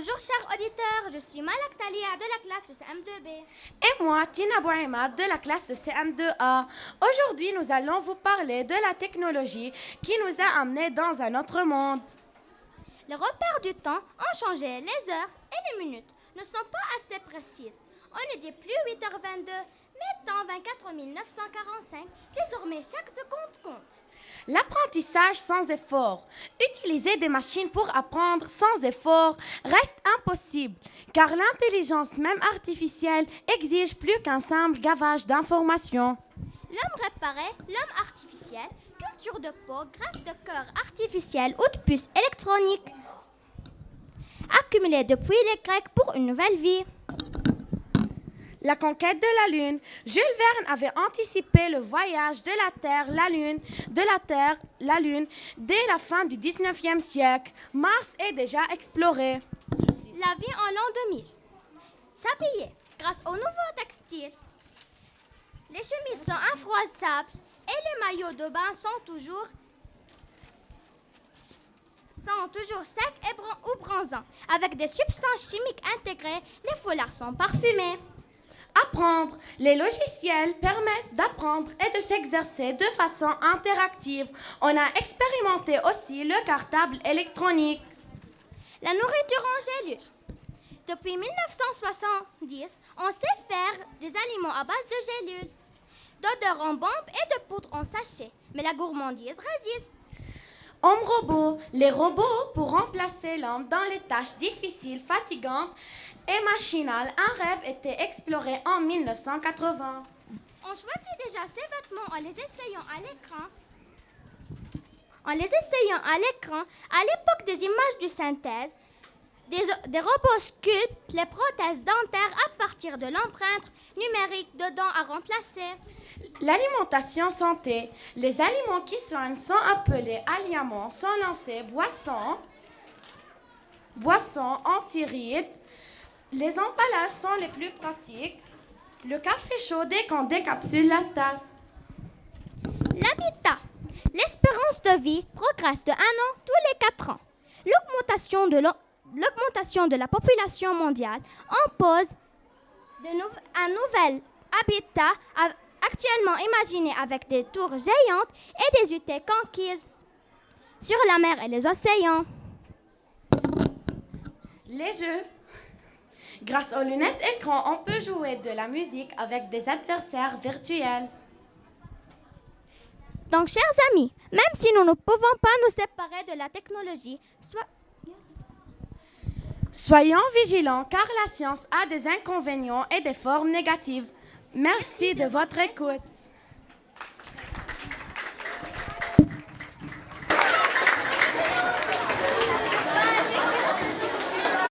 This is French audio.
Bonjour chers auditeurs, je suis Malak Talia de la classe de CM2B. Et moi, Tina Bouaima de la classe de CM2A. Aujourd'hui, nous allons vous parler de la technologie qui nous a amenés dans un autre monde. Les repères du temps ont changé, les heures et les minutes ne sont pas assez précises. On ne dit plus 8h22, mais temps 24 945. Désormais, chaque seconde compte. L'apprentissage sans effort. Utiliser des machines pour apprendre sans effort reste impossible, car l'intelligence même artificielle exige plus qu'un simple gavage d'informations. L'homme réparé, l'homme artificiel, culture de peau, greffe de cœur artificiel ou de puces électroniques. Accumulé depuis les Grecs pour une nouvelle vie. La conquête de la Lune. Jules Verne avait anticipé le voyage de la Terre, la Lune, dès la fin du 19e siècle. Mars est déjà exploré. La vie en l'an 2000. S'habiller grâce aux nouveaux textiles. Les chemises sont infroissables et les maillots de bain sont toujours secs ou bronzants. Avec des substances chimiques intégrées, les foulards sont parfumés. Apprendre. Les logiciels permettent d'apprendre et de s'exercer de façon interactive. On a expérimenté aussi le cartable électronique. La nourriture en gélule. Depuis 1970, on sait faire des aliments à base de gélules, d'odeur en bombe et de poudre en sachet. Mais la gourmandise résiste. Homme-robot. Les robots pour remplacer l'homme dans les tâches difficiles, fatigantes et machinales. Un rêve était exploré en 1980. On choisit déjà ses vêtements en les essayant à l'écran. À l'époque des images de synthèse, des robots sculptent les prothèses dentaires à partir de l'empreinte numérique de dents à remplacer. L'alimentation santé. Les aliments qui soignent sont appelés aliments, sont lancés boissons anti-rides. Les emballages sont les plus pratiques. Le café chaud dès qu'on décapsule la tasse. L'habitat. L'espérance de vie progresse de 1 an tous les 4 ans. L'augmentation de la population mondiale impose un nouvel habitat actuellement imaginé avec des tours géantes et des unités conquises sur la mer et les océans. Les jeux. Grâce aux lunettes écran, on peut jouer de la musique avec des adversaires virtuels. Donc, chers amis, même si nous ne pouvons pas nous séparer de la technologie, soyons vigilants car la science a des inconvénients et des formes négatives. Merci de votre écoute.